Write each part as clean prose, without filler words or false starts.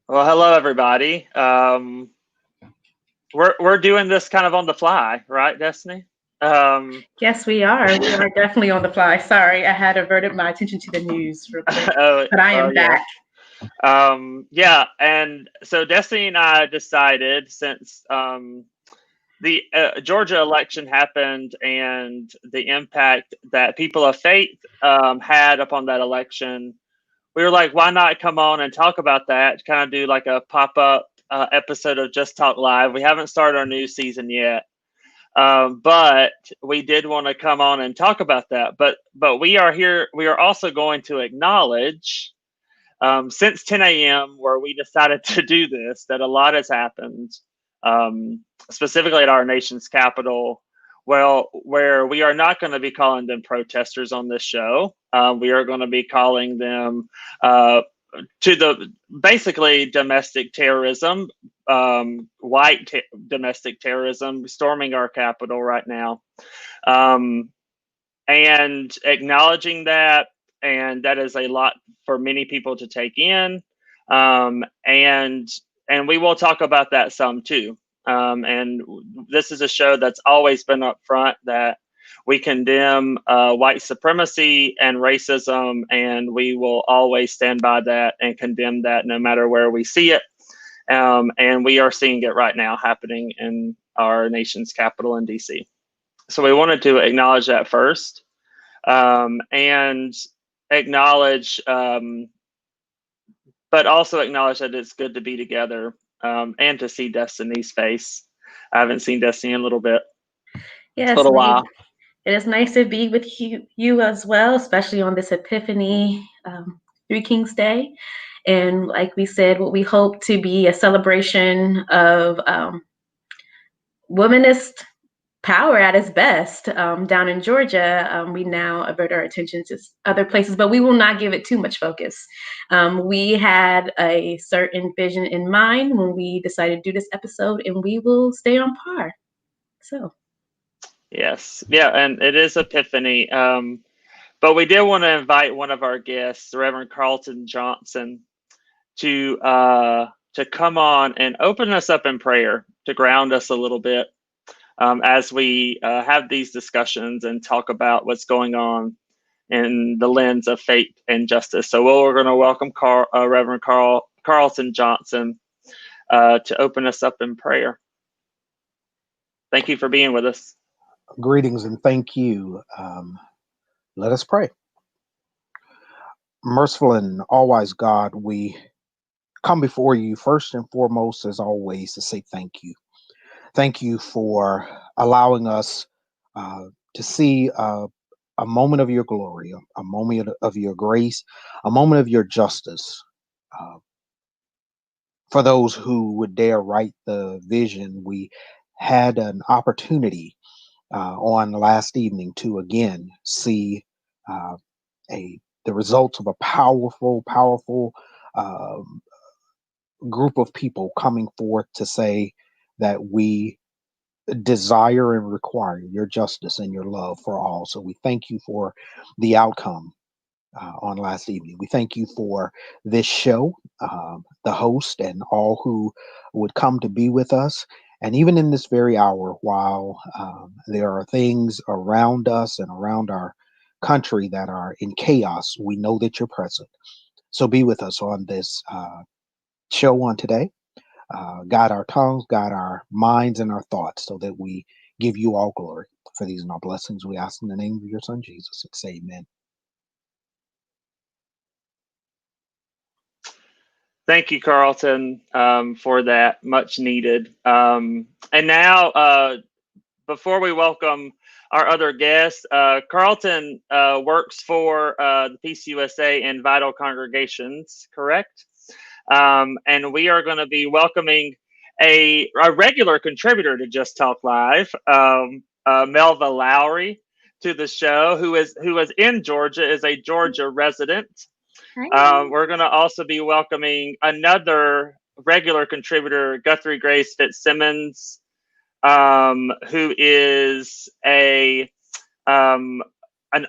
Well, hello everybody. We're doing this kind of on the fly, right, Destiny? Um, Yes, we are. We are definitely on the fly. Sorry, I had averted my attention to the news real quick, oh, but I oh am yeah, back. yeah. And so Destiny and I decided since the Georgia election happened and the impact that people of faith had upon that election, we were like, why not come on and talk about that? Kind of do like a pop up episode of Just Talk Live. We haven't started our new season yet. But we did want to come on and talk about that. But we are here. We are also going to acknowledge since 10 a.m. where we decided to do this that a lot has happened, specifically at our nation's capital. Well, where we are not going to be calling them protesters on this show. We are going to be calling them to the basically domestic terrorism, domestic terrorism, storming our capital right now, um, and acknowledging that, and that is a lot for many people to take in, and we will talk about that some too. And this is a show that's always been upfront that we condemn white supremacy and racism, and we will always stand by that and condemn that no matter where we see it. And we are seeing it right now happening in our nation's capital in DC. So we wanted to acknowledge that first, and acknowledge, but also acknowledge that it's good to be together, and to see Destiny's face. I haven't seen Destiny in a little bit, a Yes, little while. it is nice to be with you as well, especially on this Epiphany Three Kings Day. And like we said, what we hope to be a celebration of womanist power at its best down in Georgia. We now avert our attention to other places, but we will not give it too much focus. We had a certain vision in mind when we decided to do this episode, and we will stay on par. So, Yes, yeah, and it is Epiphany. But we did want to invite one of our guests, the Reverend Carlton Johnson, to come on and open us up in prayer to ground us a little bit, as we have these discussions and talk about what's going on in the lens of faith and justice. So we're going to welcome Reverend Carlton Johnson to open us up in prayer. Thank you for being with us. Greetings and thank you. Let us pray. Merciful and all-wise God, we come before you first and foremost, as always, to say thank you. Thank you for allowing us to see a moment of your glory, a moment of your grace, a moment of your justice. For those who would dare write the vision, we had an opportunity on last evening to again see uh, the results of a powerful um, group of people coming forth to say that we desire and require your justice and your love for all. So we thank you for the outcome on last evening. We thank you for this show, the host, and all who would come to be with us. And even in this very hour, while there are things around us and around our country that are in chaos, we know that you're present. So be with us on this show on today. Guide our tongues, guide our minds and our thoughts so that we give you all glory. For these and our blessings, we ask in the name of your son, Jesus, and say amen. Thank you, Carlton, for that much needed. And now, before we welcome our other guests, Carlton works for the PCUSA and Vital Congregations, correct? And we are going to be welcoming a regular contributor to Just Talk Live, Melva Lowry, to the show, who is in Georgia, is a Georgia resident. We're going to also be welcoming another regular contributor, Guthrie Grace Fitzsimmons, who is an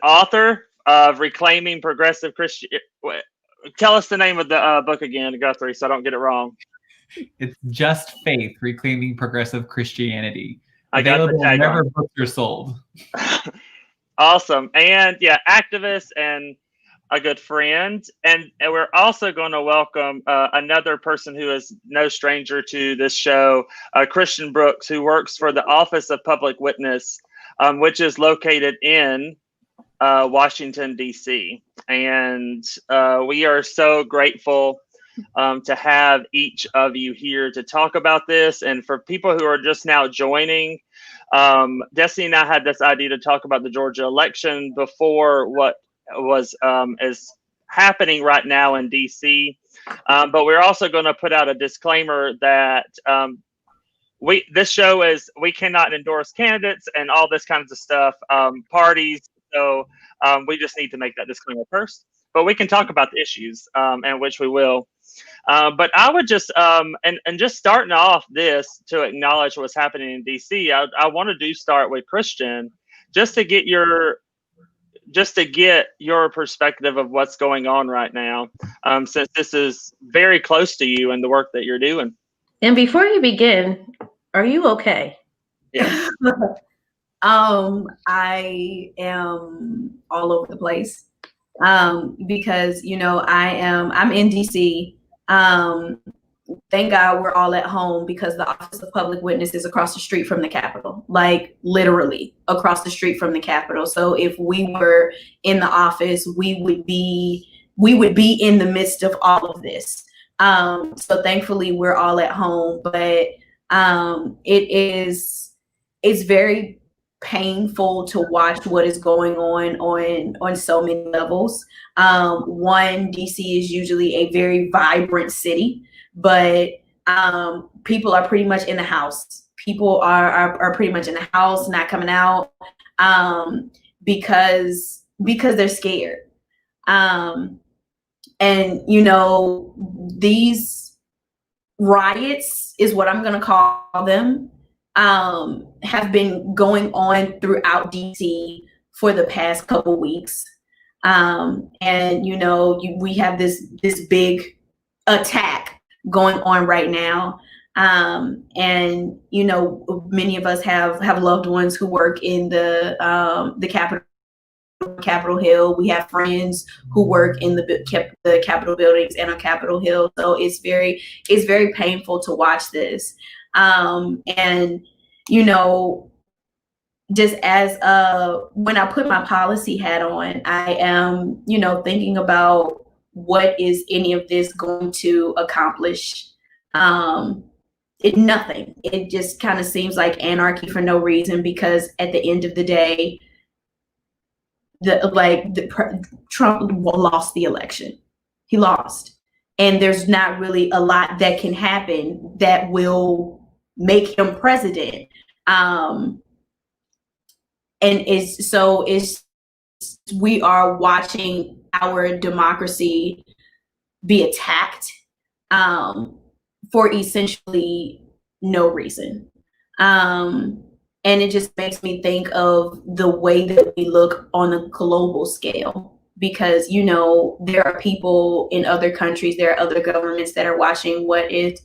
author of Reclaiming Progressive tell us the name of the book again, Guthrie, so I don't get it wrong. It's Just Faith: Reclaiming Progressive Christianity. I got the Available tagline. wherever books are sold. Awesome. And yeah, activist and a good friend. And we're also going to welcome another person who is no stranger to this show, Christian Brooks, who works for the Office of Public Witness, which is located in Washington, D.C. And we are so grateful to have each of you here to talk about this. And for people who are just now joining, Destiny and I had this idea to talk about the Georgia election before what was is happening right now in DC, but we're also going to put out a disclaimer that this show is, we cannot endorse candidates and all this kinds of stuff, parties. So we just need to make that disclaimer first. But we can talk about the issues, and which we will. But I would just and just starting off this to acknowledge what's happening in DC. I want to start with Christian, just to get your perspective of what's going on right now, since this is very close to you and the work that you're doing. And before you begin, are you okay? Yeah. I am all over the place, because, you know, I'm in DC. Thank God we're all at home, because the Office of Public Witness is across the street from the Capitol, like literally across the street from the Capitol. So if we were in the office, we would be in the midst of all of this. So thankfully we're all at home, but it's very painful to watch what is going on so many levels. One, DC is usually a very vibrant city, but people are pretty much in the house. People are pretty much in the house, not coming out, because they're scared. And you know, these riots is what I'm gonna call them, have been going on throughout DC for the past couple weeks. And you know, we have this big attack going on right now. And you know, many of us have loved ones who work in the Capitol Hill. We have friends who work in the Capitol buildings and on Capitol Hill. So it's very painful to watch this. And you know, just as when I put my policy hat on, I am, you know, thinking about what is any of this going to accomplish. Nothing. It just kind of seems like anarchy for no reason, because at the end of the day, Trump lost the election. He lost, and there's not really a lot that can happen that will make him president. And we are watching our democracy be attacked for essentially no reason. And it just makes me think of the way that we look on a global scale, because, you know, there are people in other countries, there are other governments that are watching what is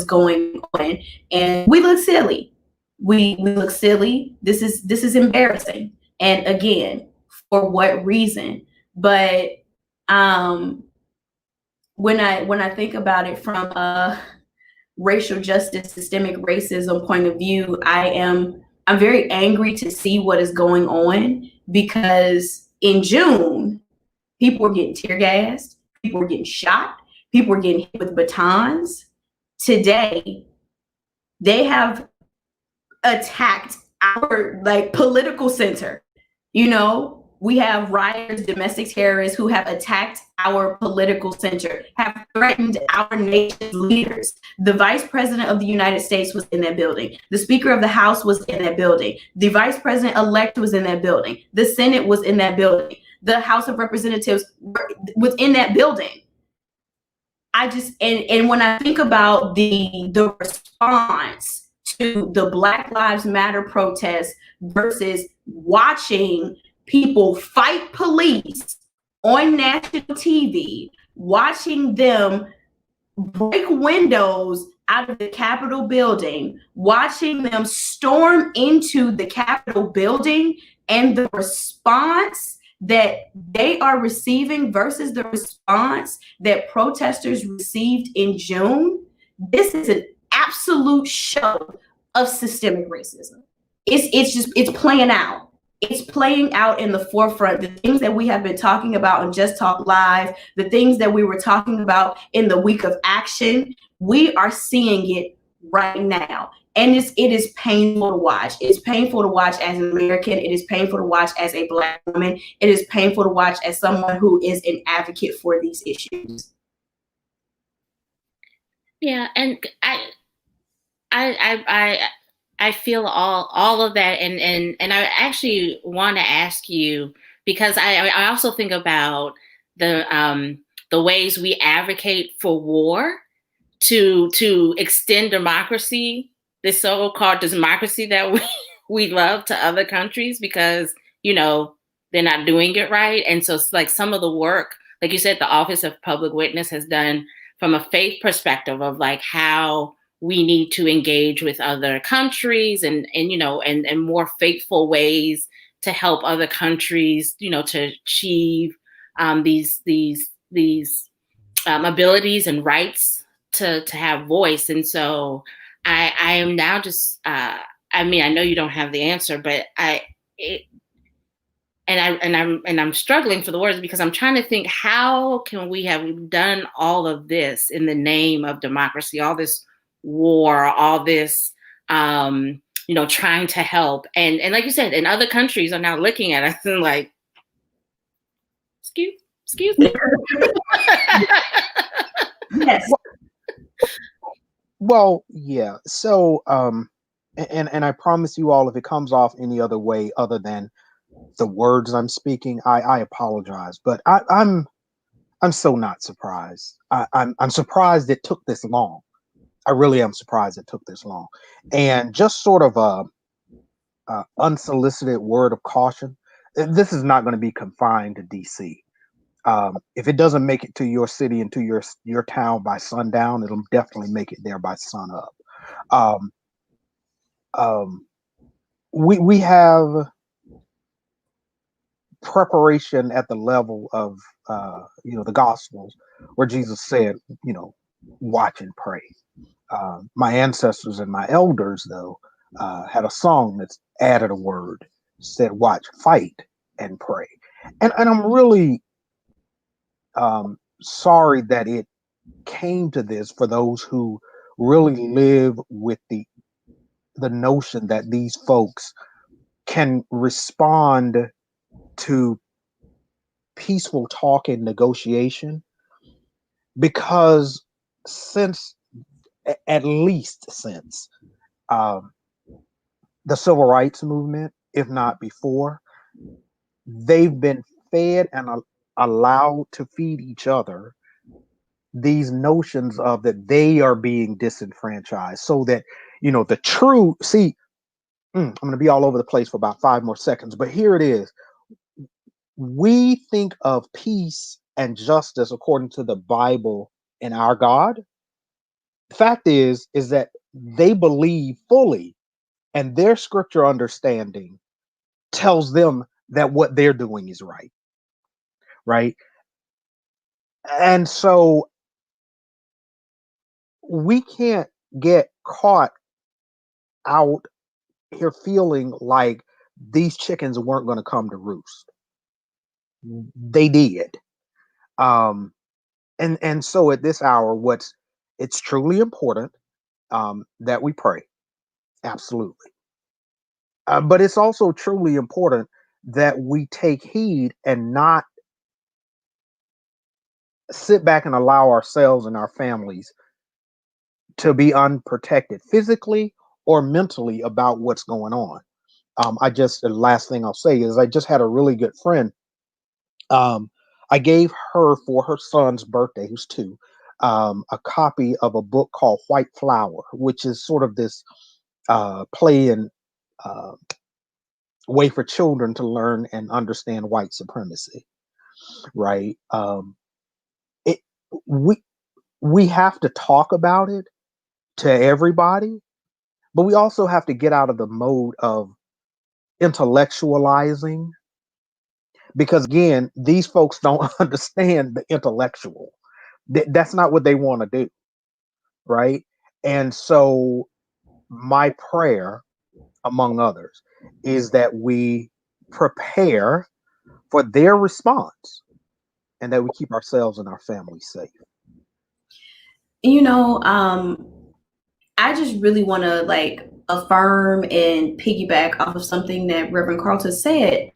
going on, and we look silly. We look silly. This is embarrassing. And again, for what reason? But when I think about it from a racial justice, systemic racism point of view, I'm very angry to see what is going on, because in June, people were getting tear gassed, people were getting shot, people were getting hit with batons. Today, they have attacked our political center. You know, we have rioters, domestic terrorists who have attacked our political center, have threatened our nation's leaders. The Vice President of the United States was in that building. The Speaker of the House was in that building. The Vice President-elect was in that building. The Senate was in that building. The House of Representatives was in that building. And when I think about the response to the Black Lives Matter protests versus watching people fight police on national TV watching them break windows out of the Capitol building, watching them storm into the Capitol building, and the response that they are receiving versus the response that protesters received in June, this is an absolute show of systemic racism. It's playing out. It's playing out in the forefront. The things that we have been talking about on Just Talk Live, the things that we were talking about in the week of action, we are seeing it right now. And it is painful to watch. It's painful to watch as an American. It is painful to watch as a Black woman. It is painful to watch as someone who is an advocate for these issues. Yeah, and I feel all of that, and I actually want to ask you, because I also think about the ways we advocate for war to extend democracy, this so-called democracy that we love, to other countries, because they're not doing it right. And so it's like some of the work, like you said, the Office of Public Witness has done from a faith perspective of like how we need to engage with other countries and more faithful ways to help other countries, to achieve these abilities and rights to have voice. And so I am now just, I know you don't have the answer, but I'm struggling for the words, because I'm trying to think, how can we have done all of this in the name of democracy, all this war, all this, trying to help. And like you said, and other countries are now looking at us and like, excuse me. Yes. Well, yeah. So, and I promise you all, if it comes off any other way other than the words I'm speaking, I apologize. But I'm so not surprised. I'm surprised it took this long. I really am surprised it took this long. And just sort of a unsolicited word of caution. This is not going to be confined to DC. If it doesn't make it to your city and to your town by sundown, it'll definitely make it there by sunup. We have preparation at the level of the Gospels, where Jesus said, watch and pray. My ancestors and my elders, though, had a song that's added a word, said, watch, fight, and pray. And I'm really sorry that it came to this for those who really live with the notion that these folks can respond to peaceful talk and negotiation, because at least since the civil rights movement, if not before, they've been fed and allowed to feed each other these notions of that they are being disenfranchised, so that the true I'm going to be all over the place for about 5 more seconds, but here it is. We think of peace and justice according to the Bible and our God. The fact is that they believe fully, and their scripture understanding tells them that what they're doing is right? And so we can't get caught out here feeling like these chickens weren't going to come to roost. They did. And so at this hour, it's truly important that we pray. Absolutely. But it's also truly important that we take heed and not sit back and allow ourselves and our families to be unprotected physically or mentally about what's going on. The last thing I'll say is I just had a really good friend. I gave her, for her son's birthday, who's 2, a copy of a book called White Flower, which is sort of this play and way for children to learn and understand white supremacy, right? we have to talk about it to everybody, but we also have to get out of the mode of intellectualizing, because again, these folks don't understand the intellectual. That's not what they want to do, right? And so my prayer, among others, is that we prepare for their response and that we keep ourselves and our families safe. You know, I just really want to like affirm and piggyback off of something that Reverend Carlton said.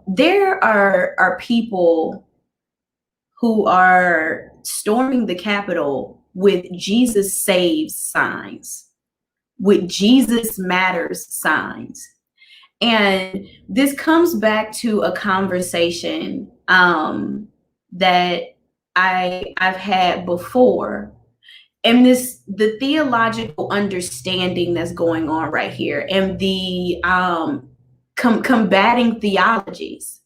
There are people who are storming the Capitol with Jesus saves signs, with Jesus matters signs. And this comes back to a conversation that I've had before. And the theological understanding that's going on right here, and the combating theologies,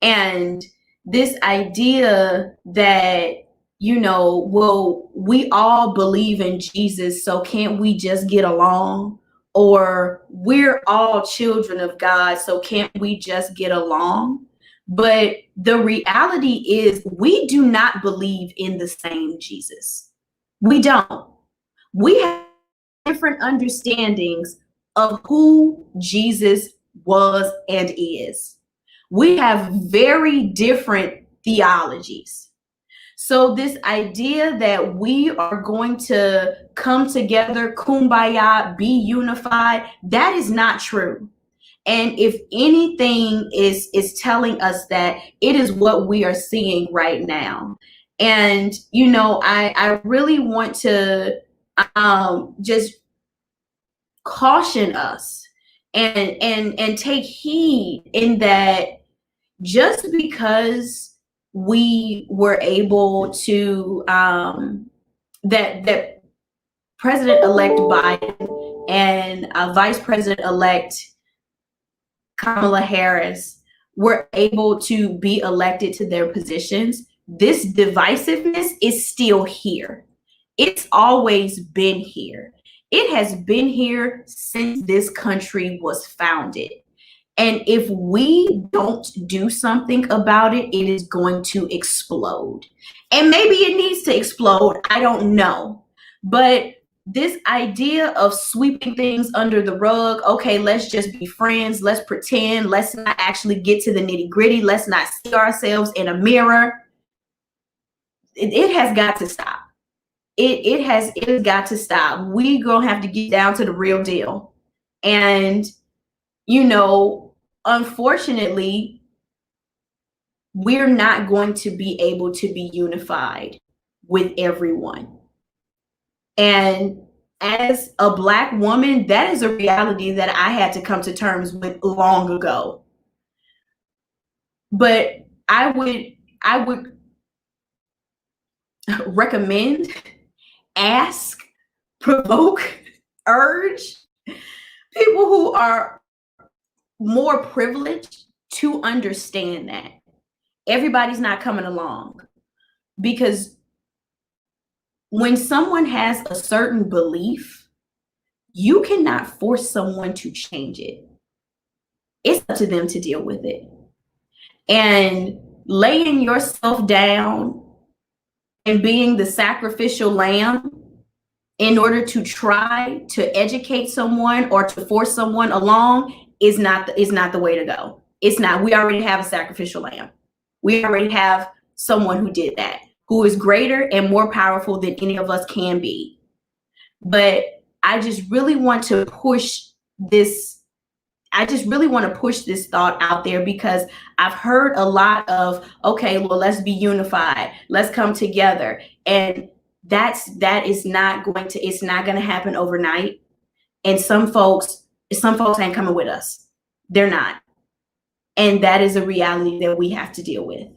and this idea that, you know, well, we all believe in Jesus, so can't we just get along? Or we're all children of God, so can't we just get along? But the reality is we do not believe in the same Jesus. We don't. We have different understandings of who Jesus was and is. We have very different theologies. So this idea that we are going to come together, kumbaya, be unified, that is not true. And if anything is telling us that, it is what we are seeing right now. And, you know, I really want to just caution us and take heed in that just because we were able to that President-elect Biden and Vice President-elect Kamala Harris were able to be elected to their positions, this divisiveness is still here. It's always been here. It has been here since this country was founded. And if we don't do something about it, it is going to explode. And maybe it needs to explode. I don't know. But this idea of sweeping things under the rug, okay, let's just be friends. Let's pretend. Let's not actually get to the nitty gritty. Let's not see ourselves in a mirror. It has got to stop. It has got to stop. We're going to have to get down to the real deal. And, you know, unfortunately, we're not going to be able to be unified with everyone. And as a Black woman, that is a reality that I had to come to terms with long ago. But I would recommend, ask, provoke, urge people who are more privileged to understand that everybody's not coming along, because when someone has a certain belief, you cannot force someone to change it. It's up to them to deal with it. And laying yourself down and being the sacrificial lamb in order to try to educate someone or to force someone along is not the way to go. It's not. We already have a sacrificial lamb. We already have someone who did that, who is greater and more powerful than any of us can be. But I just really want to push this. I just really want to push this thought out there, because I've heard a lot of, okay, well, let's be unified. Let's come together. And that is not going to, it's not going to happen overnight. And some folks ain't coming with us. They're not. And that is a reality that we have to deal with.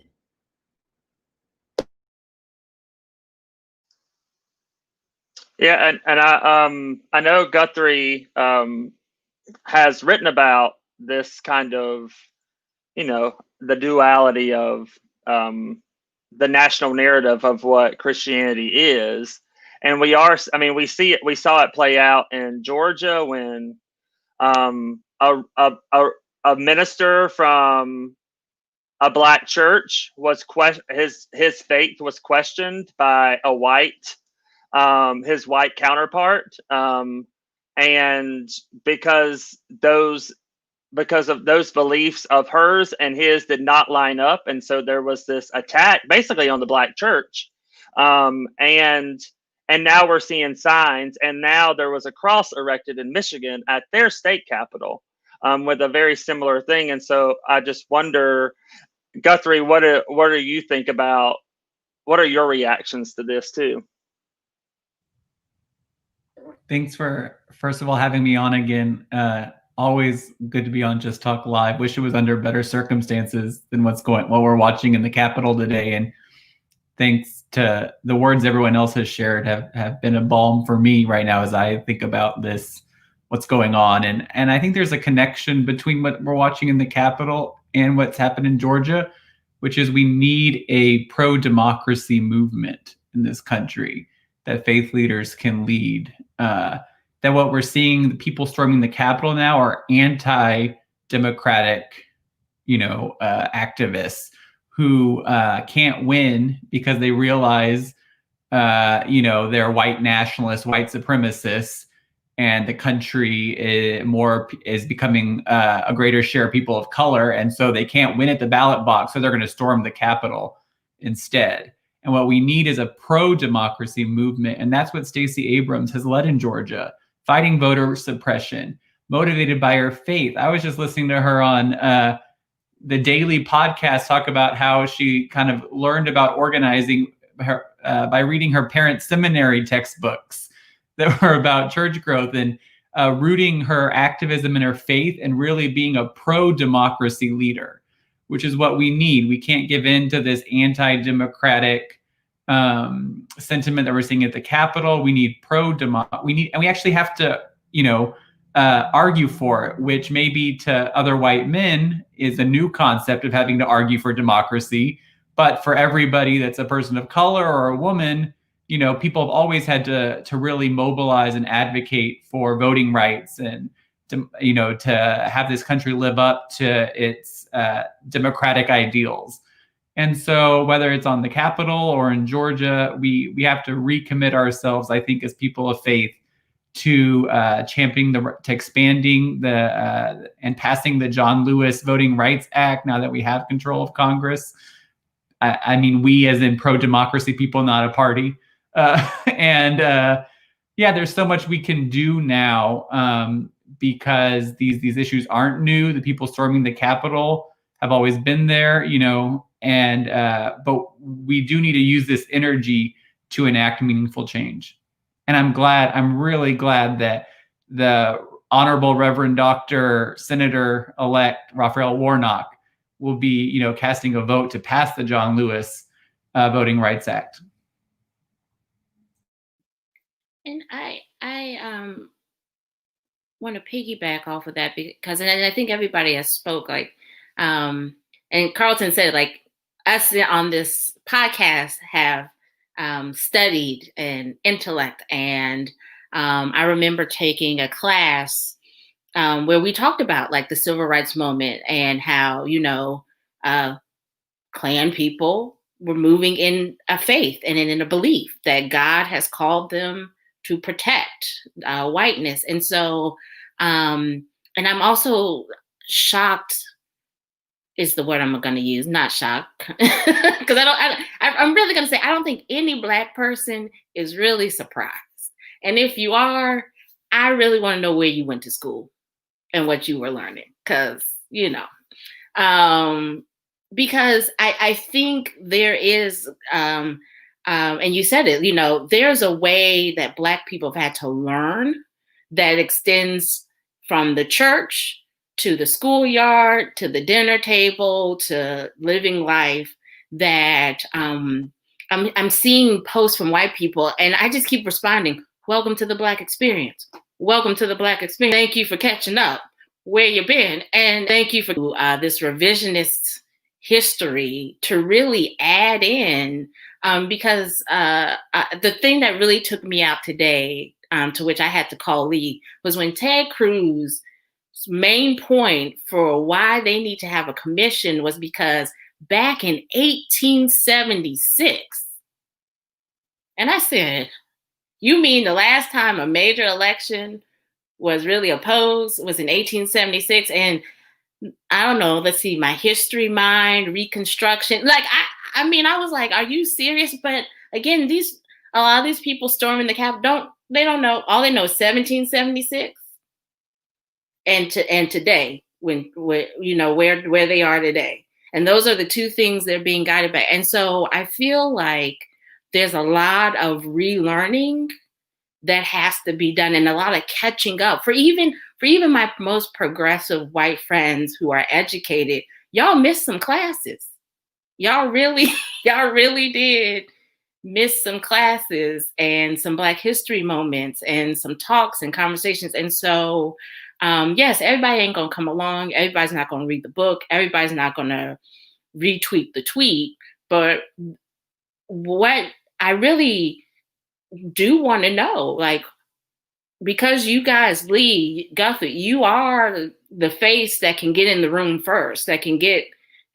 Yeah, and I know Guthrie has written about this kind of, you know, the duality of the national narrative of what Christianity is. And we saw it play out in Georgia when a minister from a black church his faith was questioned by his white counterpart, and because of those beliefs of hers and his did not line up, and so there was this attack basically on the black church, and now we're seeing signs, and now there was a cross erected in Michigan at their state capitol, with a very similar thing. And so I just wonder, Guthrie, what do you think about? What are your reactions to this too? Thanks for, first of all, having me on again. Always good to be on Just Talk Live. Wish it was under better circumstances than what we're watching in the Capitol today. And thanks to the words everyone else has shared have been a balm for me right now as I think about this, what's going on. And I think there's a connection between what we're watching in the Capitol and what's happened in Georgia, which is we need a pro-democracy movement in this country that faith leaders can lead. That what we're seeing, the people storming the Capitol now are anti-democratic, activists who can't win because they realize, they're white nationalists, white supremacists, and the country is becoming a greater share of people of color, and so they can't win at the ballot box, so they're going to storm the Capitol instead. And what we need is a pro-democracy movement, and that's what Stacey Abrams has led in Georgia, fighting voter suppression, motivated by her faith. I was just listening to her on the daily podcast talk about how she kind of learned about organizing her, by reading her parents' seminary textbooks that were about church growth, and rooting her activism in her faith and really being a pro-democracy leader, which is what we need. We can't give in to this anti-democratic sentiment that we're seeing at the Capitol. We need and we actually have to, argue for it, which maybe to other white men is a new concept of having to argue for democracy. But for everybody that's a person of color or a woman, people have always had to really mobilize and advocate for voting rights and to have this country live up to its democratic ideals. And so whether it's on the Capitol or in Georgia, we have to recommit ourselves, I think, as people of faith to championing to expanding and passing the John Lewis Voting Rights Act now that we have control of Congress. I mean, we as in pro-democracy people, not a party. There's so much we can do now because these issues aren't new. The people storming the Capitol have always been there, but we do need to use this energy to enact meaningful change. And I'm really glad that the Honorable Reverend Dr. Senator-elect Raphael Warnock will be, casting a vote to pass the John Lewis Voting Rights Act. And I want to piggyback off of that because, and I think everybody has spoke and Carlton said us on this podcast have studied and intellect, and I remember taking a class where we talked about the civil rights movement and how Klan people were moving in a faith and in a belief that God has called them to protect whiteness. And so, and I'm also shocked is the word I'm going to use, not shocked, because I'm really going to say, I don't think any Black person is really surprised. And if you are, I really want to know where you went to school and what you were learning, because I think there is, and you said it, there's a way that Black people have had to learn that extends from the church to the schoolyard, to the dinner table, to living life, that I'm seeing posts from white people, and I just keep responding, welcome to the Black experience. Welcome to the Black experience. Thank you for catching up where you been. And thank you for this revisionist history to really add in, because the thing that really took me out today, to which I had to call Lee, was when Ted Cruz's main point for why they need to have a commission was because back in 1876, and I said, you mean the last time a major election was really opposed was in 1876? And I don't know, let's see, my history mind, Reconstruction. Like, I mean, I was like, are you serious? But again, a lot of these people storming the Capitol, they don't know. All they know is 1776 and today, when you know, where they are today. And those are the two things they're being guided by. And so I feel like there's a lot of relearning that has to be done, and a lot of catching up for even my most progressive white friends who are educated. Y'all missed some classes. Y'all really did miss some classes and some Black history moments and some talks and conversations. And so, yes, everybody ain't gonna come along. Everybody's not gonna read the book. Everybody's not gonna retweet the tweet. But what I really do want to know, like, because you guys, Lee, Guthrie, you are the face that can get in the room first, that can get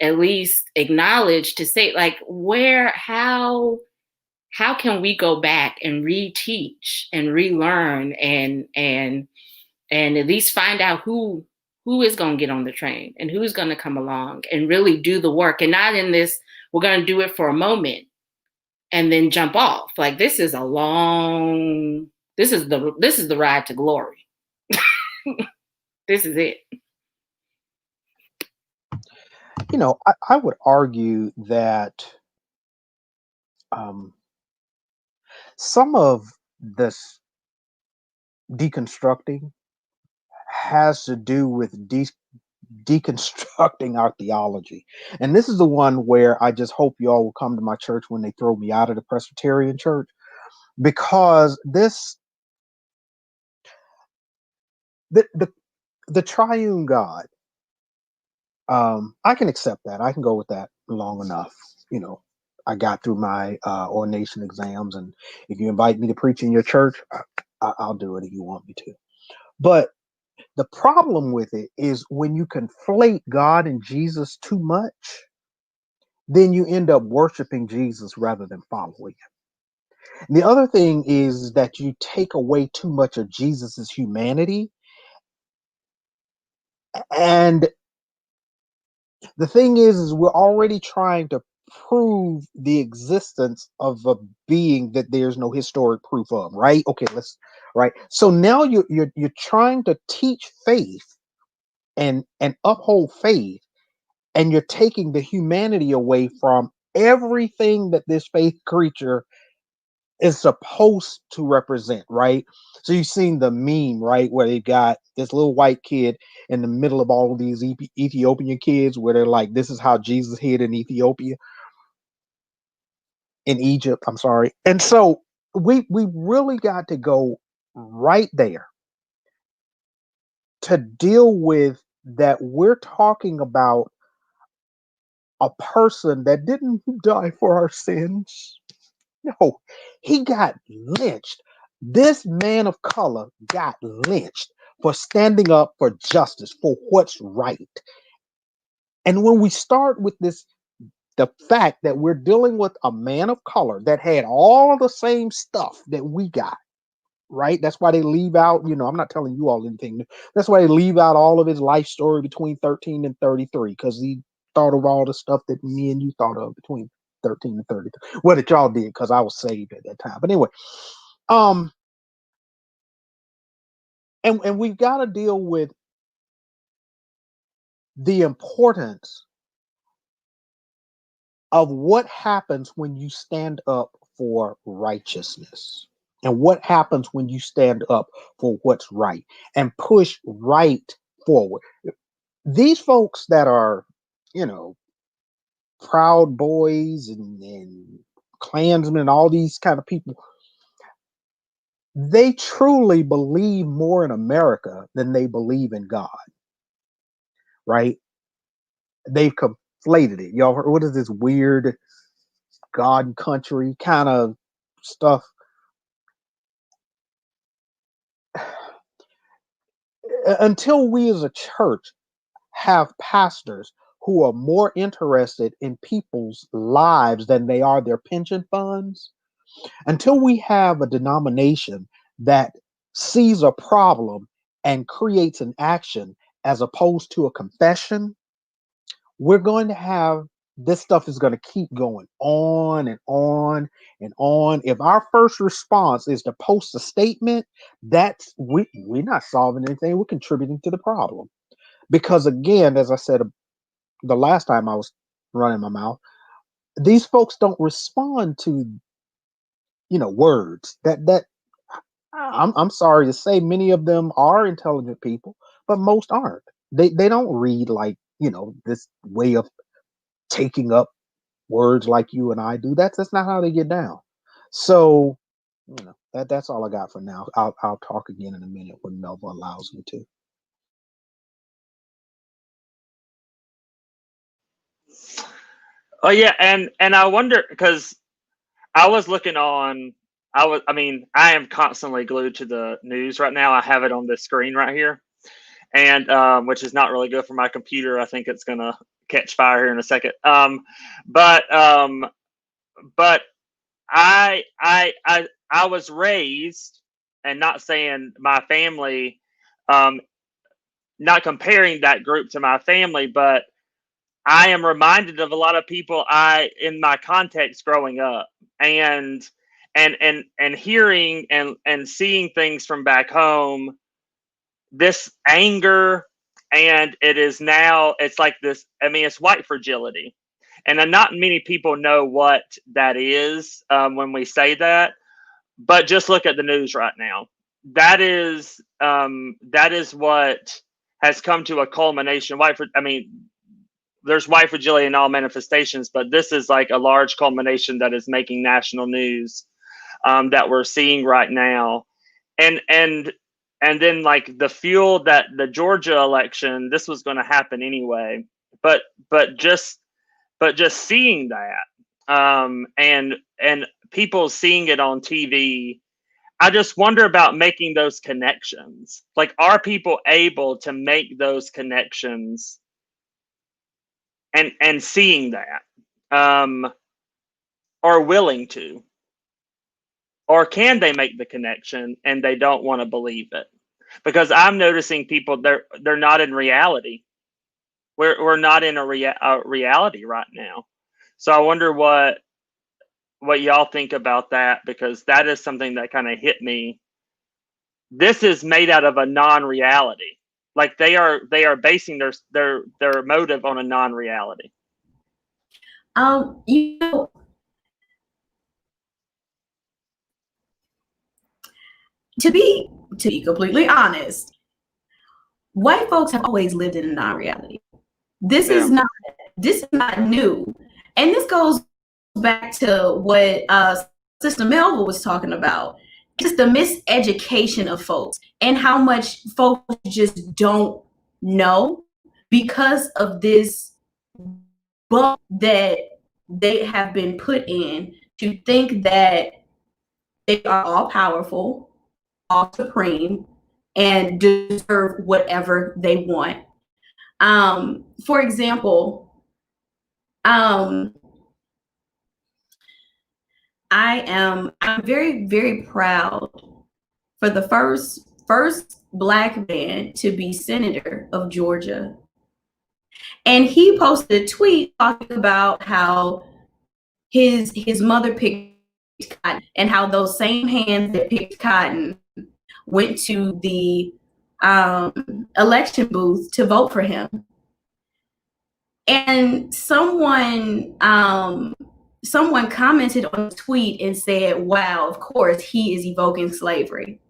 at least acknowledged to say, like, how can we go back and reteach and relearn and at least find out who is going to get on the train and who's going to come along and really do the work, and not in this, we're going to do it for a moment and then jump off. Like, this is the ride to glory. This is it. You know, I would argue that some of this deconstructing has to do with deconstructing our theology. And this is the one where I just hope y'all will come to my church when they throw me out of the Presbyterian church, because the triune God, I can accept that. I can go with that long enough. You know, I got through my ordination exams, and if you invite me to preach in your church, I'll do it if you want me to. But the problem with it is when you conflate God and Jesus too much, then you end up worshiping Jesus rather than following him. And the other thing is that you take away too much of Jesus's humanity. And the thing is we're already trying to prove the existence of a being that there's no historic proof of, right? Okay, right. So now you're trying to teach faith and uphold faith, and you're taking the humanity away from everything that this faith creature is supposed to represent, right? So you've seen the meme, right, where they got this little white kid in the middle of all of these Ethiopian kids, where they're like, this is how Jesus hid in Ethiopia, in Egypt, I'm sorry. And so we really got to go right there to deal with that. We're talking about a person that didn't die for our sins. No, he got lynched. This man of color got lynched for standing up for justice, for what's right. And when we start with this, the fact that we're dealing with a man of color that had all the same stuff that we got, right? That's why they leave out, you know, I'm not telling you all anything new. That's why they leave out all of his life story between 13 and 33, because he thought of all the stuff that me and you thought of between 13 and 33. Well, that y'all did, because I was saved at that time. But anyway, and we've got to deal with the importance of what happens when you stand up for righteousness, and what happens when you stand up for what's right and push right forward. These folks that are, you know, Proud Boys and Klansmen and all these kind of people, they truly believe more in America than they believe in God, right? They've conflated it. Y'all heard, what is this weird God and country kind of stuff? Until we as a church have pastors who are more interested in people's lives than they are their pension funds, until we have a denomination that sees a problem and creates an action as opposed to a confession, we're going to have this stuff is going to keep going on and on and on. If our first response is to post a statement, that's we're not solving anything. We're contributing to the problem. Because again, as I said the last time I was running my mouth, these folks don't respond to words. That I'm sorry to say, many of them are intelligent people, but most aren't. They don't read like this way of taking up words like you and I do. That's not how they get down. So that's all I got for now. I'll talk again in a minute when Melva allows me to. Oh yeah, and I wonder, because I was looking on. I am constantly glued to the news right now. I have it on the screen right here, and which is not really good for my computer. I think it's gonna catch fire here in a second. But I was raised, and not saying my family, not comparing that group to my family, but I am reminded of a lot of people in my context growing up, and hearing and seeing things from back home, this anger, and it's like this. I mean, it's white fragility, and not many people know what that is when we say that. But just look at the news right now. That is what has come to a culmination. There's white fragility in all manifestations, but this is like a large culmination that is making national news that we're seeing right now. And then, like, the fuel that the Georgia election, this was going to happen anyway, but just seeing that and people seeing it on TV, I just wonder about making those connections. Like, are people able to make those connections and seeing that, or willing to, or can they make the connection and they don't want to believe it? Because I'm noticing people, they're not in reality. We're not in a reality right now. So I wonder what y'all think about that, because that is something that kind of hit me. This is made out of a non-reality. Like, they are basing their motive on a non-reality. To be completely honest, white folks have always lived in a non-reality. This is not new, and this goes back to what Sister Melva was talking about. It's the miseducation of folks and how much folks just don't know because of this book that they have been put in to think that they are all powerful, all supreme, and deserve whatever they want. For example, I'm very, very proud for the first Black man to be senator of Georgia. And he posted a tweet talking about how his mother picked cotton, and how those same hands that picked cotton went to the election booth to vote for him. And someone commented on the tweet and said, wow, of course he is evoking slavery.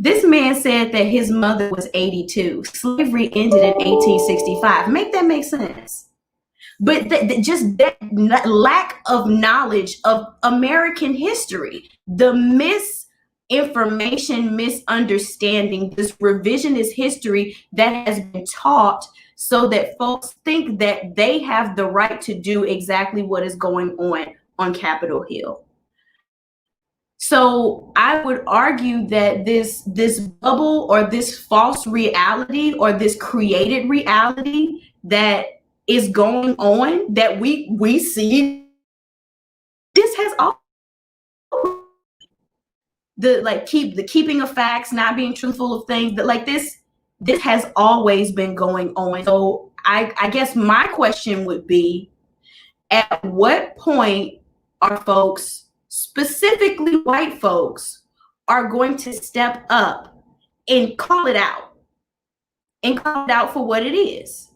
This man said that his mother was 82. Slavery ended in 1865. Make that make sense. But just that lack of knowledge of American history, the information misunderstanding, this revisionist history that has been taught so that folks think that they have the right to do exactly what is going on Capitol Hill. So I would argue that this bubble or this false reality or this created reality that is going on that we see, this has all the keeping of facts, not being truthful of things, that like this has always been going on. So I guess my question would be, at what point are folks, specifically white folks, are going to step up and call it out for what it is?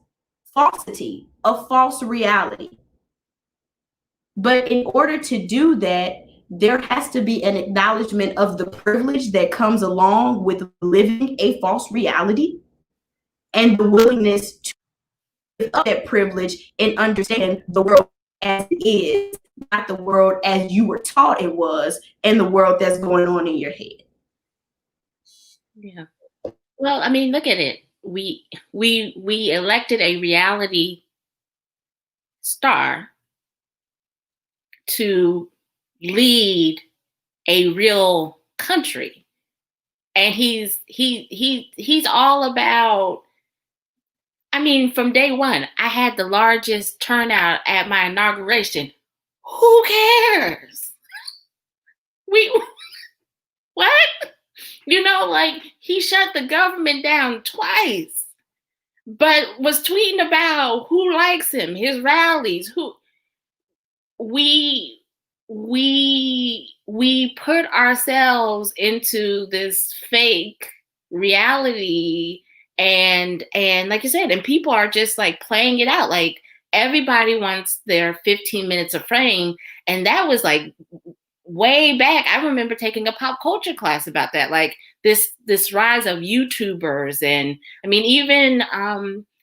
Falsity, a false reality. But in order to do that, there has to be an acknowledgement of the privilege that comes along with living a false reality, and the willingness to give up that privilege and understand the world as it is, not the world as you were taught it was, and the world that's going on in your head. Yeah. Well, I mean, look at it. We elected a reality star to lead a real country, and he's all about, I mean, from day one, I had the largest turnout at my inauguration. Who cares? What? You know, like, he shut the government down twice, but was tweeting about who likes him, his rallies, who we put ourselves into this fake reality, and like you said, and people are just like playing it out. Like, everybody wants their 15 minutes of fame, and that was like way back. I remember taking a pop culture class about that, like this rise of YouTubers, and I mean, even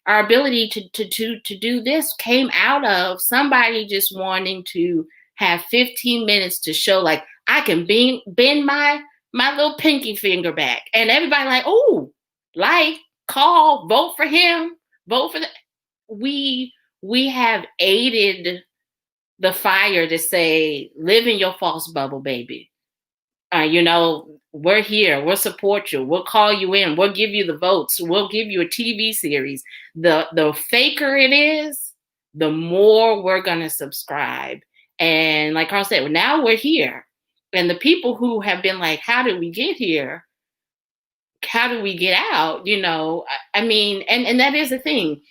our ability to do this came out of somebody just wanting to have 15 minutes to show, like, I can bend my little pinky finger back, and everybody like, oh, like, call, vote for him, vote for the. We have aided the fire to say, live in your false bubble, baby. You know, we're here. We'll support you. We'll call you in. We'll give you the votes. We'll give you a TV series. The faker it is, the more we're going to subscribe. And like Carl said, now we're here. And the people who have been like, how did we get here? How do we get out? You know, I mean, and that is the thing.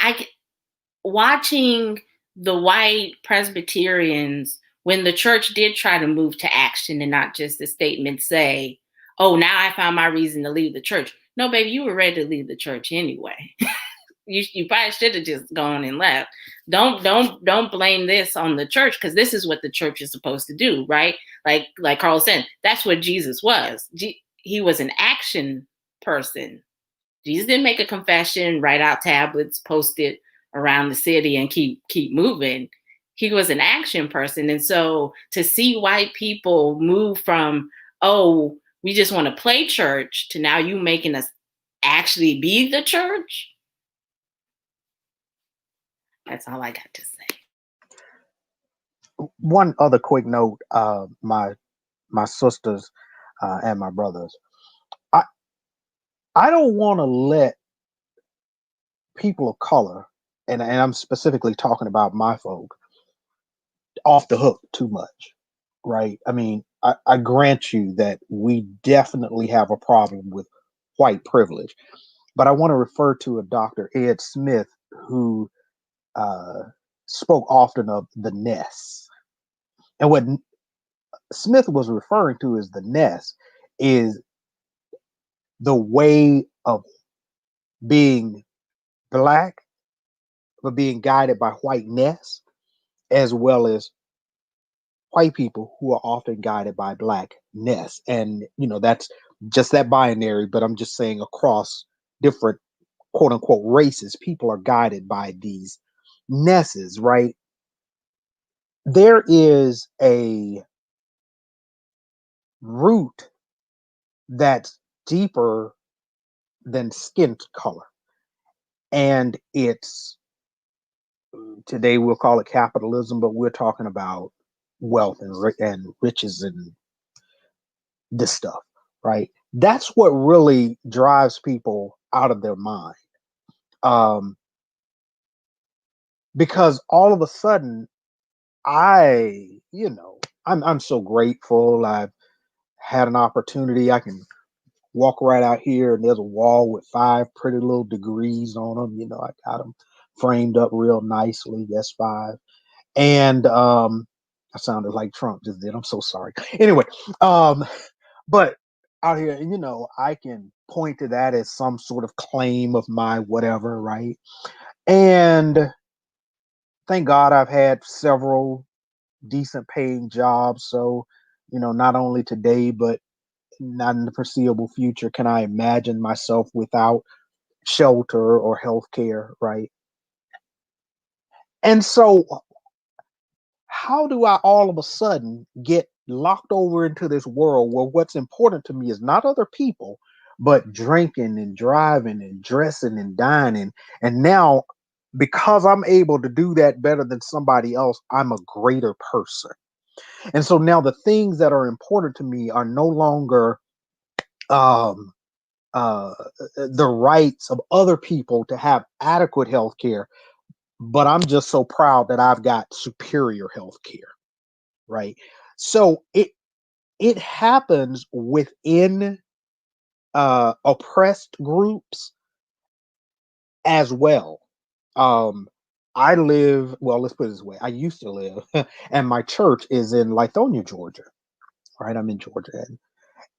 I watching the white Presbyterians, when the church did try to move to action and not just a statement, say, oh, now I found my reason to leave the church. No, baby, you were ready to leave the church anyway. You probably should have just gone and left. Don't blame this on the church, because this is what the church is supposed to do, right? Like Carl said, that's what Jesus was. He was an action person. Jesus didn't make a confession, write out tablets, post it around the city, and keep moving. He was an action person. And so to see white people move from, oh, we just want to play church, to now you making us actually be the church. That's all I got to say. One other quick note, my sisters and my brothers, I don't want to let people of color, and I'm specifically talking about my folk, off the hook too much, right? I mean, I grant you that we definitely have a problem with white privilege, but I want to refer to a Dr. Ed Smith who spoke often of the nest. And what Smith was referring to as the nest is the way of being Black, but being guided by whiteness, as well as white people who are often guided by Blackness. And, you know, that's just that binary, but I'm just saying across different quote unquote races, people are guided by these nesses, right? There is a root that's deeper than skin color. And it's, today we'll call it capitalism, but we're talking about wealth and riches and this stuff, right? That's what really drives people out of their mind. Because all of a sudden, I'm so grateful. I've had an opportunity. I can walk right out here and there's a wall with 5 pretty little degrees on them. I got them framed up real nicely. That's 5. And I sounded like Trump just did. I'm so sorry. Anyway, but out here, I can point to that as some sort of claim of my whatever, right? And thank God I've had several decent paying jobs. So, not only today, but not in the foreseeable future can I imagine myself without shelter or health care, right? And so how do I all of a sudden get locked over into this world where what's important to me is not other people, but drinking and driving and dressing and dining? And now, because I'm able to do that better than somebody else, I'm a greater person. And so now the things that are important to me are no longer the rights of other people to have adequate health care, but I'm just so proud that I've got superior health care, right? So it happens within oppressed groups as well. Let's put it this way. I used to live, and my church is in Lithonia, Georgia, right? I'm in Georgia.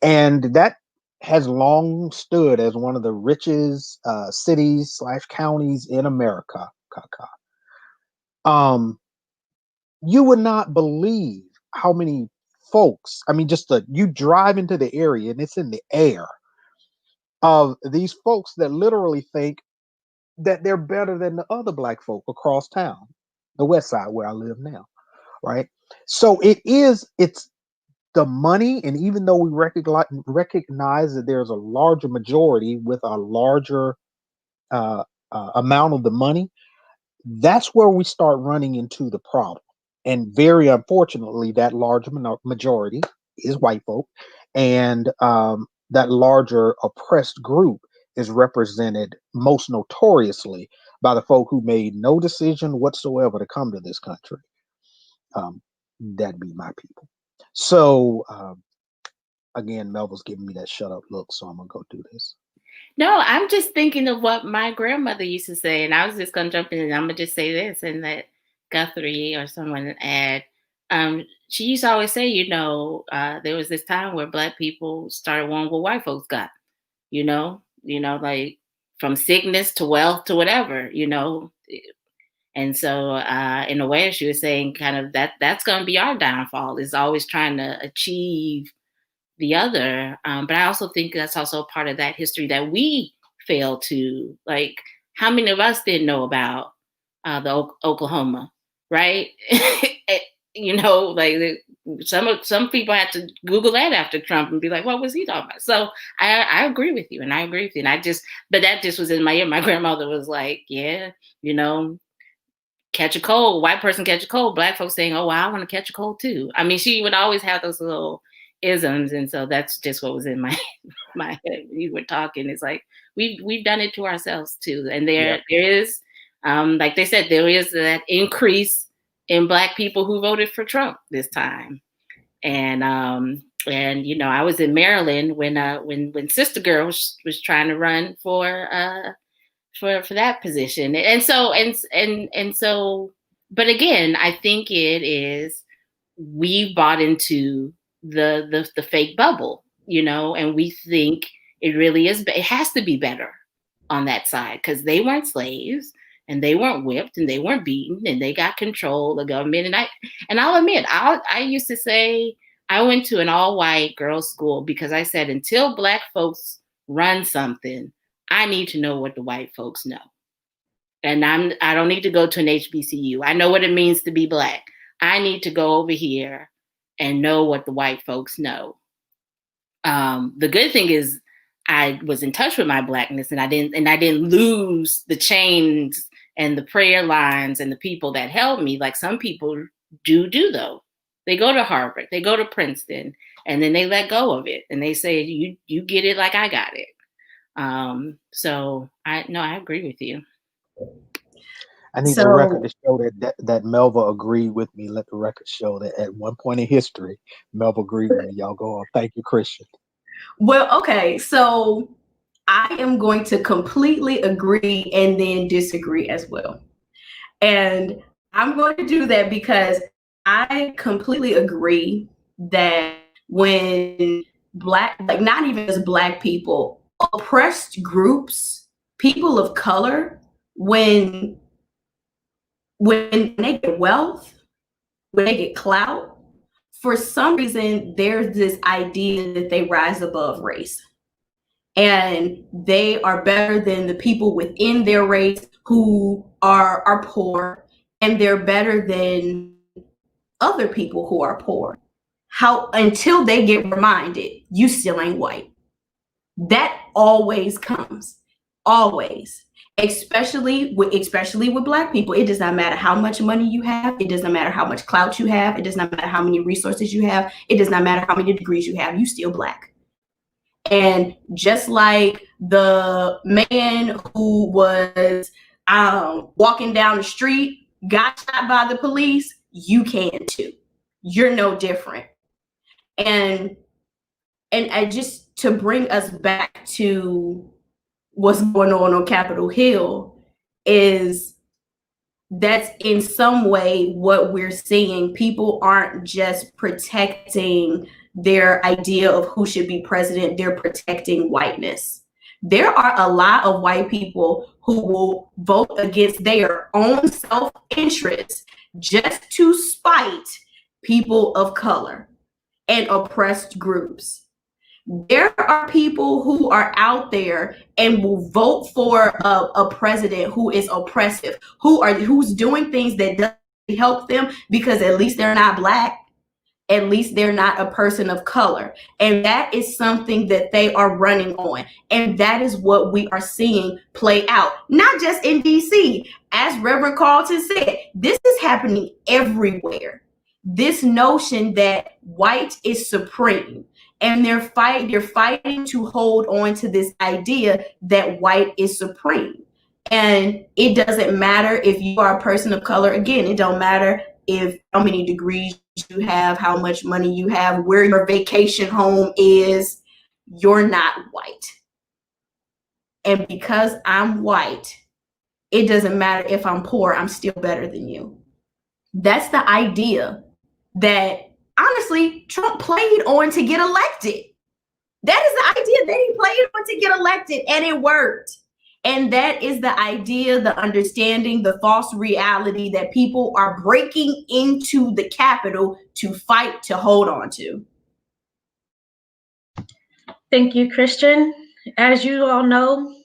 And that has long stood as one of the richest cities / counties in America. You would not believe how many folks, you drive into the area and it's in the air of these folks that literally think that they're better than the other Black folk across town, the West Side where I live now, right? So it's the money, and even though we recognize that there's a larger majority with a larger amount of the money, that's where we start running into the problem. And very unfortunately, that large majority is white folk, and that larger oppressed group is represented most notoriously by the folk who made no decision whatsoever to come to this country. That'd be my people. So again, Melville's giving me that shut up look, so I'm gonna go do this. No, I'm just thinking of what my grandmother used to say, and I was just gonna jump in and I'm gonna just say this and let Guthrie or someone add. She used to always say, there was this time where Black people started wanting what white folks got, like from sickness to wealth to whatever, And so in a way, she was saying kind of that's going to be our downfall, is always trying to achieve the other. But I also think that's also part of that history that we failed to, like, how many of us didn't know about the Oklahoma, right? Like some people had to Google that after Trump and be like, what was he talking about? So I agree with you. And but that just was in my ear. My grandmother was like, yeah, catch a cold, white person catch a cold, Black folks saying, oh, well, I want to catch a cold too. I mean, she would always have those little isms. And so that's just what was in my head when you were talking. It's like, we've done it to ourselves too. And there is, like they said, there is that increase in Black people who voted for Trump this time. And I was in Maryland when Sister Girl was trying to run for that position. And so, but again, I think it is, we bought into the fake bubble, and we think it really is, it has to be better on that side because they weren't slaves and they weren't whipped and they weren't beaten and they got control of the government. And I'll admit, I used to say, I went to an all-white girls' school because I said, until Black folks run something, I need to know what the white folks know. And I don't need to go to an HBCU. I know what it means to be Black. I need to go over here and know what the white folks know. The good thing is I was in touch with my Blackness, and I didn't lose the chains and the prayer lines and the people that held me. Like some people do though. They go to Harvard, they go to Princeton, and then they let go of it and they say, you get it like I got it. So I agree with you. I need the record to show that Melva agreed with me. Let the record show that at one point in history, Melva agreed with me. Y'all go on. Thank you, Christian. Well, okay, so I am going to completely agree and then disagree as well. And I'm going to do that because I completely agree that when Black, like not even just Black people, oppressed groups, people of color, when they get wealth, when they get clout, for some reason, there's this idea that they rise above race and they are better than the people within their race who are poor, and they're better than other people who are poor. Until they get reminded, you still ain't white. That always comes, always. Especially with Black people. It does not matter how much money you have. It does not matter how much clout you have. It does not matter how many resources you have. It does not matter how many degrees you have. You still Black. And just like the man who was walking down the street, got shot by the police, you can too. You're no different. And I just, to bring us back to what's going on Capitol Hill, is that's in some way what we're seeing. People aren't just protecting their idea of who should be president, they're protecting whiteness. There are a lot of white people who will vote against their own self-interest just to spite people of color and oppressed groups. There are people who are out there and will vote for a president who is oppressive, who's doing things that doesn't help them because at least they're not Black, at least they're not a person of color. And that is something that they are running on. And that is what we are seeing play out, not just in DC. As Reverend Carlton said, this is happening everywhere. This notion that white is supreme. And they're fighting to hold on to this idea that white is supreme. And it doesn't matter if you are a person of color. Again, it don't matter if how many degrees you have, how much money you have, where your vacation home is, you're not white. And because I'm white, it doesn't matter if I'm poor, I'm still better than you. That's the idea that honestly, Trump played on to get elected. That is the idea that he played on to get elected, and it worked. And that is the idea, the understanding, the false reality that people are breaking into the Capitol to fight to hold on to. Thank you, Christian. As you all know,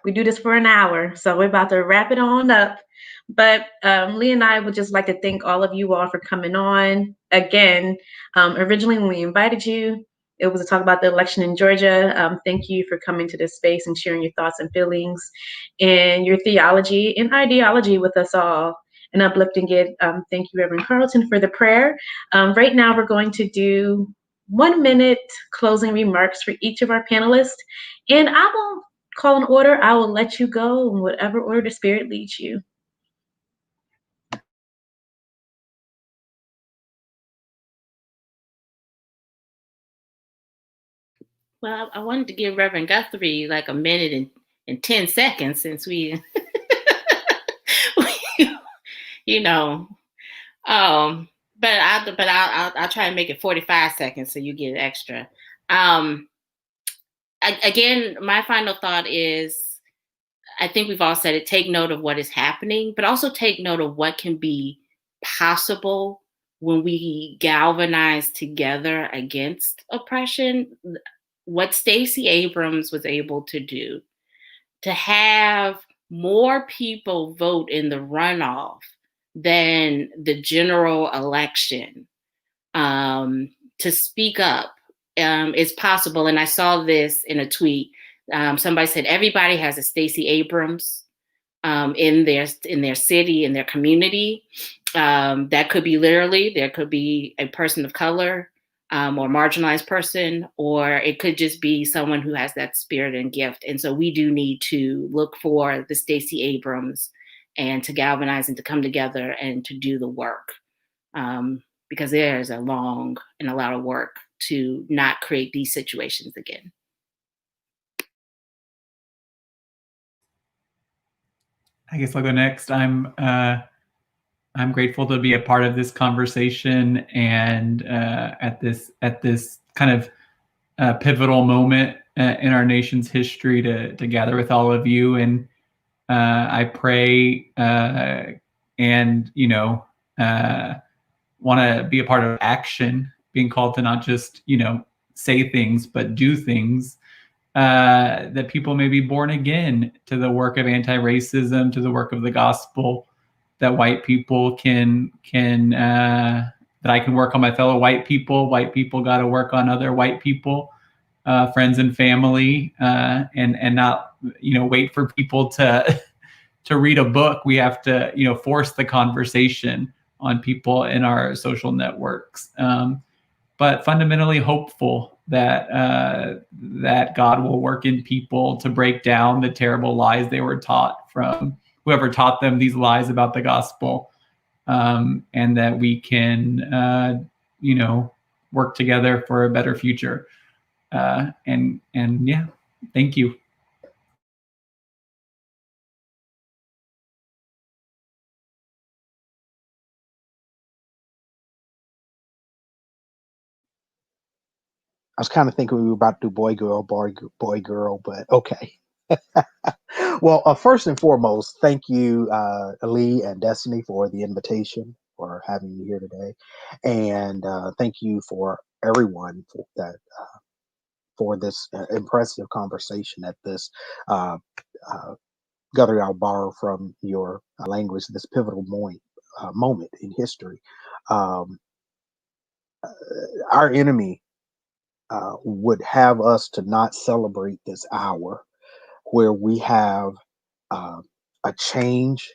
we do this for an hour, so we're about to wrap it on up. But Lee and I would just like to thank all of you all for coming on. Again, originally when we invited you, it was to talk about the election in Georgia. Thank you for coming to this space and sharing your thoughts and feelings and your theology and ideology with us all and uplifting it. Thank you, Reverend Carlton, for the prayer. Right now, we're going to do 1 minute closing remarks for each of our panelists. And I will call an order. I will let you go in whatever order the Spirit leads you. Well, I wanted to give Reverend Guthrie like 1 minute and 10 seconds since we, you know, but I'll try and make it 45 seconds so you get extra. Again, my final thought is, I think we've all said it, take note of what is happening, but also take note of what can be possible when we galvanize together against oppression. What Stacey Abrams was able to do, to have more people vote in the runoff than the general election, to speak up is possible. And I saw this in a tweet. Somebody said everybody has a Stacey Abrams in their city, in their community. That could be literally, there could be a person of color or marginalized person, or it could just be someone who has that spirit and gift. And so we do need to look for the Stacey Abrams and to galvanize and to come together and to do the work. Because there's a long and a lot of work to not create these situations again. I guess I'll go next. I'm grateful to be a part of this conversation and at this kind of pivotal moment in our nation's history to gather with all of you. And I pray and want to be a part of action, being called to not just say things but do things. That people may be born again to the work of anti-racism, to the work of the gospel, that white people can that I can work on my fellow white people got to work on other white people, friends and family, and not wait for people to read a book. We have to force the conversation on people in our social networks, but fundamentally hopeful that that God will work in people to break down the terrible lies they were taught from whoever taught them these lies about the gospel, and that we can work together for a better future. And yeah, thank you. I was kind of thinking we were about to do boy, girl, but okay. Well, first and foremost, thank you, Lee and Destiny, for the invitation, for having me here today. And thank you for everyone for this impressive conversation at this gathering. I'll borrow from your language, this pivotal moment in history. Our enemy would have us to not celebrate this hour where we have a change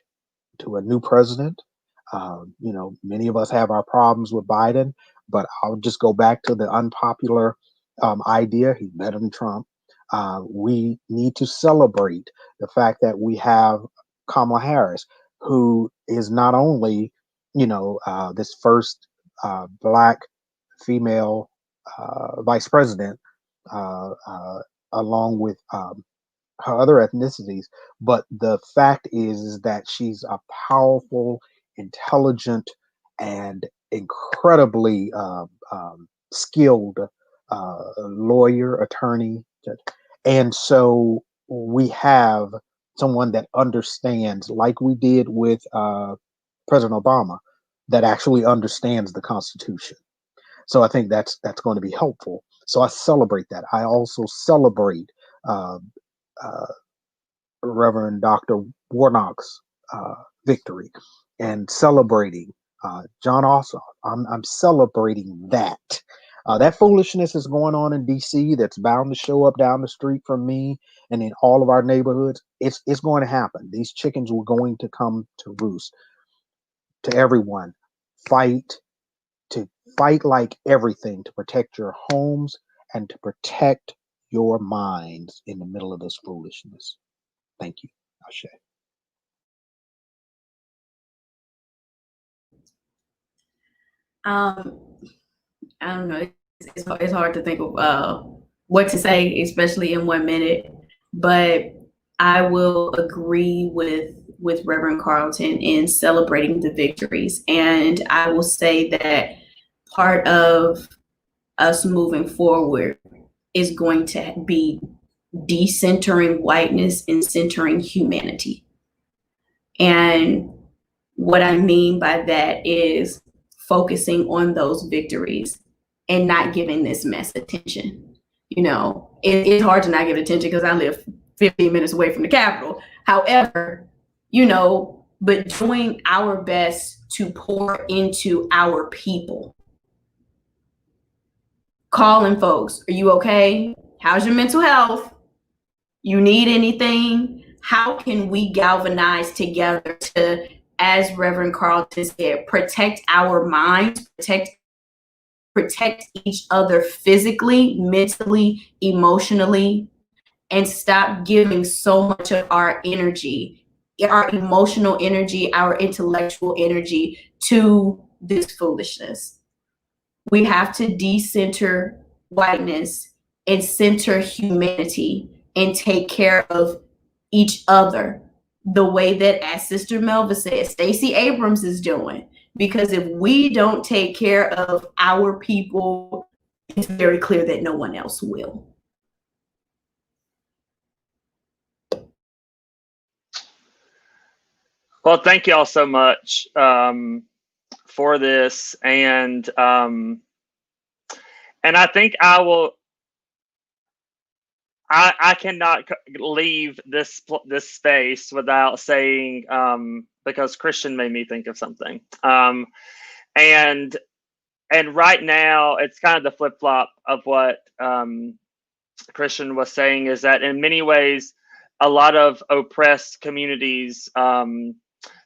to a new president. Many of us have our problems with Biden, but I'll just go back to the unpopular idea. He's better than Trump. We need to celebrate the fact that we have Kamala Harris, who is not only, this first Black female vice president, along with her other ethnicities, but the fact is that she's a powerful, intelligent, and incredibly skilled lawyer, attorney. And so we have someone that understands, like we did with President Obama, that actually understands the Constitution. So I think that's going to be helpful. So I celebrate that. I also celebrate Reverend Dr. Warnock's victory, and celebrating John Ossoff. I'm celebrating that. That foolishness is going on in DC that's bound to show up down the street from me and in all of our neighborhoods. It's going to happen. These chickens were going to come to roost. To everyone, fight like everything to protect your homes and to protect your minds in the middle of this foolishness. Thank you. Ashe. I don't know. It's hard to think of what to say, especially in 1 minute. But I will agree with Reverend Carlton in celebrating the victories, and I will say that part of us moving forward is going to be decentering whiteness and centering humanity. And what I mean by that is focusing on those victories and not giving this mess attention. It's hard to not give it attention because I live 15 minutes away from the Capitol. However, but doing our best to pour into our people. calling folks. Are you okay? How's your mental health? You need anything? How can we galvanize together to, as Reverend Carlton said, protect our minds, protect each other physically, mentally, emotionally, and stop giving so much of our energy, our emotional energy, our intellectual energy to this foolishness. We have to decenter whiteness and center humanity and take care of each other the way that, as Sister Melva said, Stacey Abrams is doing. Because if we don't take care of our people, it's very clear that no one else will. Well, thank you all so much for this, and I think I cannot leave this space without saying, because Christian made me think of something, and right now it's kind of the flip flop of what Christian was saying, is that in many ways, a lot of oppressed communities,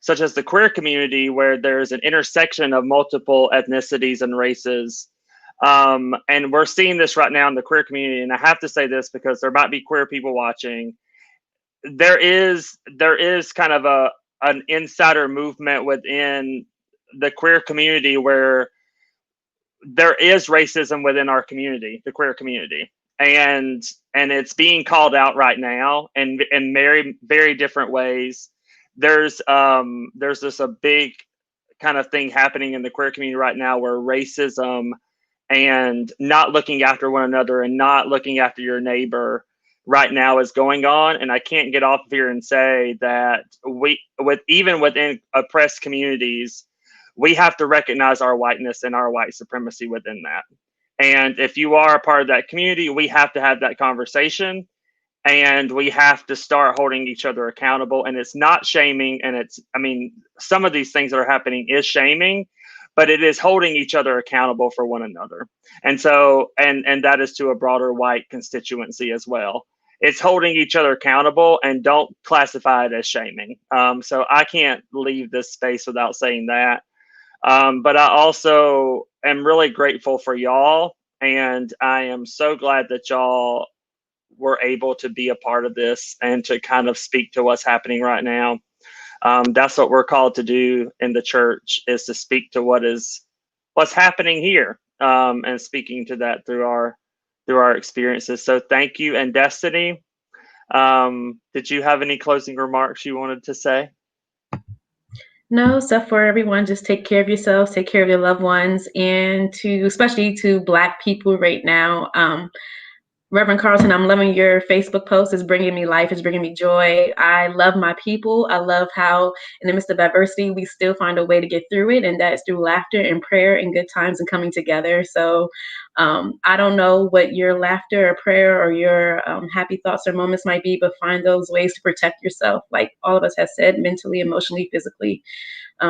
such as the queer community, where there's an intersection of multiple ethnicities and races. And we're seeing this right now in the queer community. And I have to say this because there might be queer people watching. There is kind of an insider movement within the queer community where there is racism within our community, the queer community. And it's being called out right now in very, very different ways. There's this a big kind of thing happening in the queer community right now where racism and not looking after one another and not looking after your neighbor right now is going on. And I can't get off here and say that even within oppressed communities, we have to recognize our whiteness and our white supremacy within that. And if you are a part of that community, we have to have that conversation, and we have to start holding each other accountable. And it's not shaming. And some of these things that are happening is shaming, but it is holding each other accountable for one another. And so, and that is to a broader white constituency as well. It's holding each other accountable, and don't classify it as shaming. So I can't leave this space without saying that. But I also am really grateful for y'all, and I am so glad that y'all were able to be a part of this and to kind of speak to what's happening right now. That's what we're called to do in the church, is to speak to what's happening here, and speaking to that through our experiences. So thank you. And Destiny, did you have any closing remarks you wanted to say? No, so for everyone, just take care of yourselves, take care of your loved ones, and especially to Black people right now. Reverend Carlton, I'm loving your Facebook post. It's bringing me life. It's bringing me joy. I love my people. I love how in the midst of adversity, we still find a way to get through it. And that's through laughter and prayer and good times and coming together. So I don't know what your laughter or prayer or your happy thoughts or moments might be, but find those ways to protect yourself, like all of us have said, mentally, emotionally, physically,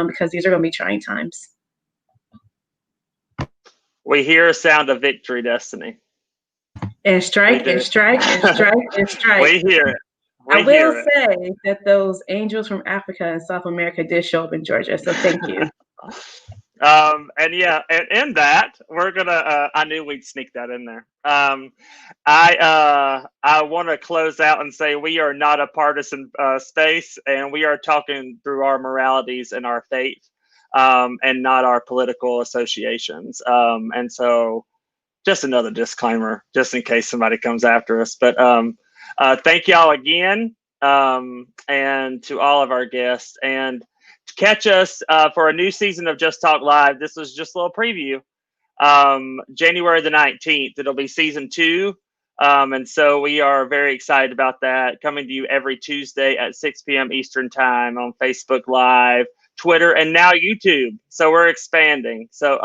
because these are going to be trying times. We hear a sound of victory, Destiny. And strike and strike and strike and strike. We hear it. I will say that those angels from Africa and South America did show up in Georgia, so thank you. And yeah, and in that, we're gonna. I knew we'd sneak that in there. I want to close out and say we are not a partisan space, and we are talking through our moralities and our faith, and not our political associations. And so, just another disclaimer, just in case somebody comes after us. But thank y'all again, and to all of our guests. And catch us for a new season of Just Talk Live. This was just a little preview. January the 19th, it'll be season 2. And so we are very excited about that, coming to you every Tuesday at 6 p.m. Eastern time on Facebook Live, Twitter, and now YouTube. So we're expanding. So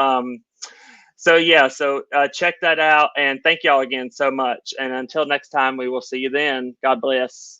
check that out, and thank y'all again so much. And until next time, we will see you then. God bless.